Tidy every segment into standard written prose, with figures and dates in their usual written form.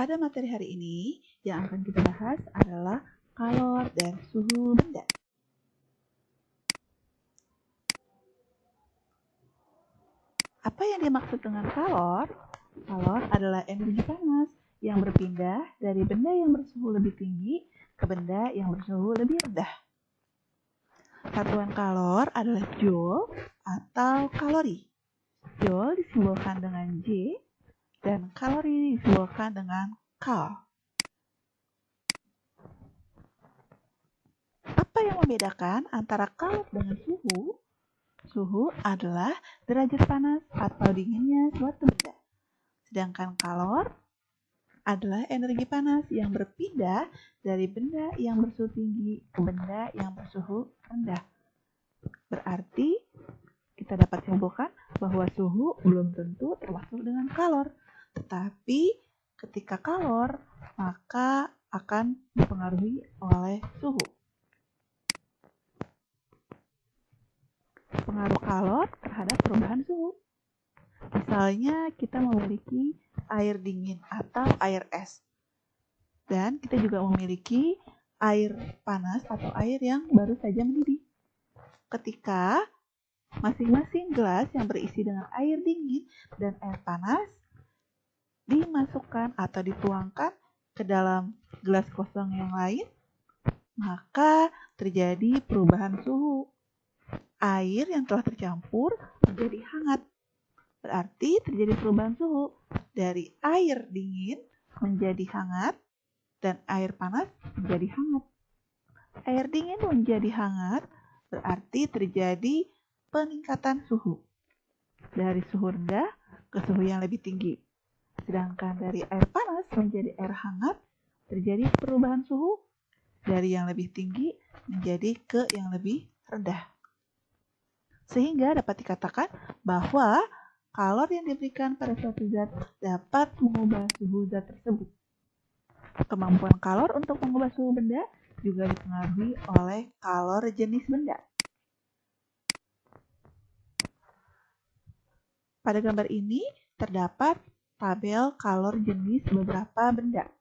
Pada materi hari ini, yang akan kita bahas adalah kalor dan suhu benda. Apa yang dimaksud dengan kalor? Kalor adalah energi panas yang berpindah dari benda yang bersuhu lebih tinggi ke benda yang bersuhu lebih rendah. Satuan kalor adalah joule atau kalori. Joule disimbolkan dengan J dan kalori disimbolkan dengan kal. Apa yang membedakan antara kalor dengan suhu? Suhu adalah derajat panas atau dinginnya suatu benda. Sedangkan kalor adalah energi panas yang berpindah dari benda yang bersuhu tinggi ke benda yang bersuhu rendah. Berarti kita dapat simpulkan bahwa suhu belum tentu termasuk dengan kalor. Tetapi ketika kalor, maka akan dipengaruhi oleh suhu. Pengaruh kalor terhadap perubahan suhu. Misalnya kita memiliki air dingin atau air es. Dan kita juga memiliki air panas atau air yang baru saja mendidih. Ketika masing-masing gelas yang berisi dengan air dingin dan air panas dimasukkan atau dituangkan ke dalam gelas kosong yang lain, maka terjadi perubahan suhu. Air yang telah tercampur menjadi hangat. Berarti terjadi perubahan suhu dari air dingin menjadi hangat dan air panas menjadi hangat. Air dingin menjadi hangat berarti terjadi peningkatan suhu dari suhu rendah ke suhu yang lebih tinggi. Sedangkan dari air panas menjadi air hangat terjadi perubahan suhu dari yang lebih tinggi menjadi ke yang lebih rendah. Sehingga dapat dikatakan bahwa kalor yang diberikan pada suatu zat dapat mengubah suhu zat tersebut. Kemampuan kalor untuk mengubah suhu benda juga dipengaruhi oleh kalor jenis benda. Pada gambar ini terdapat tabel kalor jenis beberapa benda.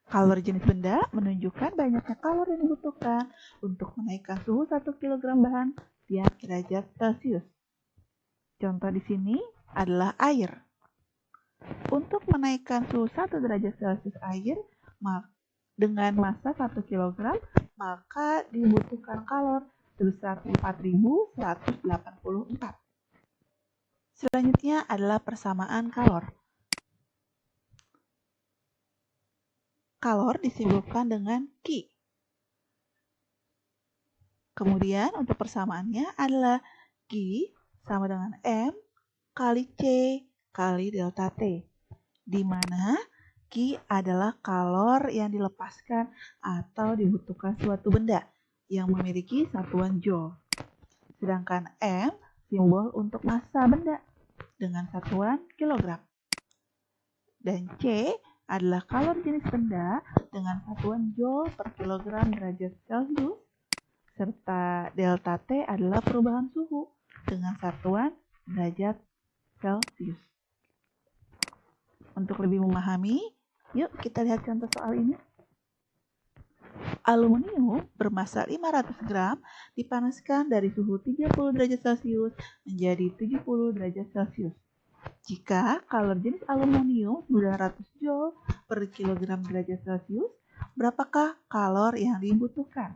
Kalor jenis benda menunjukkan banyaknya kalor yang dibutuhkan untuk menaikkan suhu 1 kg bahan tiap derajat Celcius. Contoh di sini adalah air. Untuk menaikkan suhu 1 derajat Celcius air dengan massa 1 kg, maka dibutuhkan kalor sebesar 4184. Selanjutnya adalah persamaan kalor. Kalor disimbolkan dengan Q. Kemudian untuk persamaannya adalah Q sama dengan M kali C kali delta T, di mana Q adalah kalor yang dilepaskan atau dibutuhkan suatu benda yang memiliki satuan joule. Sedangkan M simbol untuk massa benda dengan satuan kilogram. Dan C adalah kalor jenis benda dengan satuan joule per kilogram derajat Celcius, serta delta T adalah perubahan suhu dengan satuan derajat Celcius. Untuk lebih memahami, yuk kita lihat contoh soal ini. Aluminium bermassa 500 gram dipanaskan dari suhu 30 derajat Celcius menjadi 70 derajat Celcius. Jika kalor jenis aluminium 900 joule per kilogram derajat Celcius, berapakah kalor yang dibutuhkan?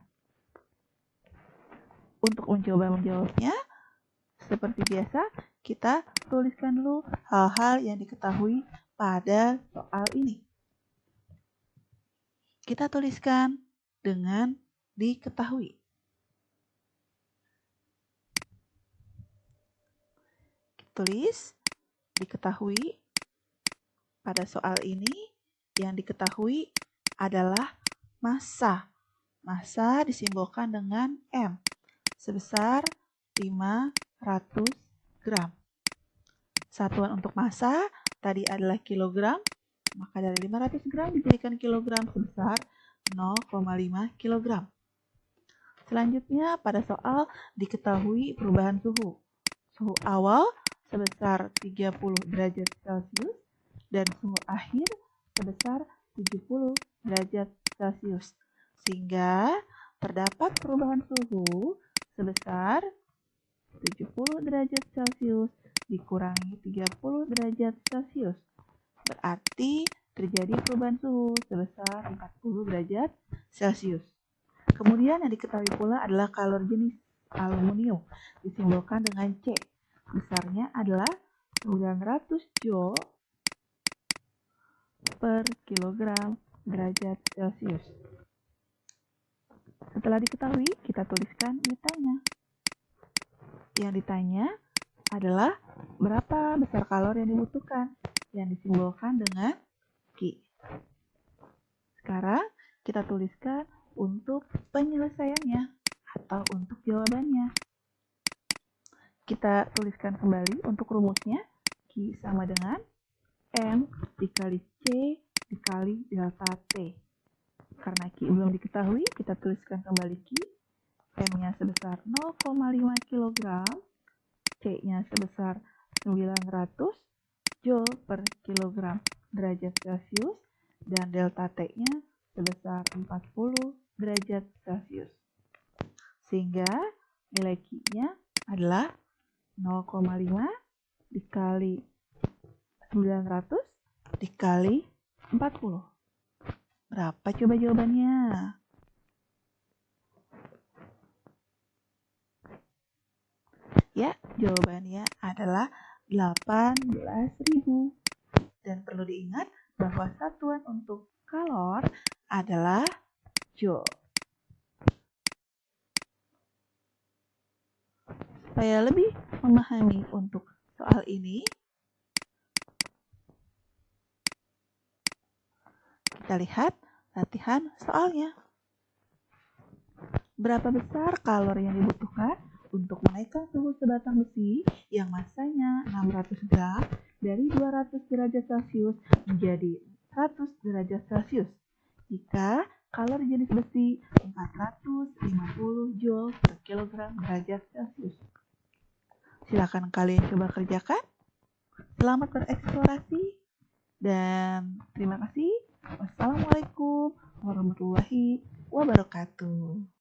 Untuk mencoba menjawabnya, seperti biasa, kita tuliskan dulu hal-hal yang diketahui pada soal ini. Kita tuliskan dengan diketahui. Tulis diketahui pada soal ini yang diketahui adalah massa. Massa disimbolkan dengan M sebesar 500 gram. Satuan untuk massa tadi adalah kilogram, maka dari 500 gram dijadikan kilogram sebesar 0,5 kilogram. Selanjutnya pada soal diketahui perubahan suhu. Suhu awal sebesar 30 derajat Celcius dan suhu akhir sebesar 70 derajat Celcius. Sehingga terdapat perubahan suhu sebesar 70 derajat Celcius dikurangi 30 derajat Celcius. Berarti terjadi perubahan suhu sebesar 40 derajat Celcius. Kemudian yang diketahui pula adalah kalor jenis aluminium, disimbolkan dengan C. Besarnya adalah 900 Joule per kilogram derajat Celcius. Setelah diketahui, kita tuliskan ditanya. Yang ditanya adalah berapa besar kalor yang dibutuhkan, yang disimbolkan dengan Q. Sekarang kita tuliskan untuk penyelesaiannya atau untuk jawabannya. Kita tuliskan kembali untuk rumusnya. Q sama dengan M dikali C dikali delta T. Karena Q belum diketahui, kita tuliskan kembali Q. M-nya sebesar 0,5 kg, C-nya sebesar 900 Joule per kilogram derajat Celcius, dan delta T-nya sebesar 40 derajat Celcius. Sehingga nilai Q-nya adalah 0,5 dikali 900 dikali 40. Berapa coba jawabannya? Ya, jawabannya adalah 18.000. Dan perlu diingat bahwa satuan untuk kalor adalah Joule. Supaya lebih memahami untuk soal ini, kita lihat latihan soalnya. Berapa besar kalor yang dibutuhkan untuk menaikkan suhu sebatang besi yang masanya 600 gram dari 200 derajat Celcius menjadi 100 derajat Celcius jika kalor jenis besi 450 Joule per kilogram derajat Celcius. Silakan kalian coba kerjakan. Selamat bereksplorasi dan terima kasih. Wassalamualaikum warahmatullahi wabarakatuh.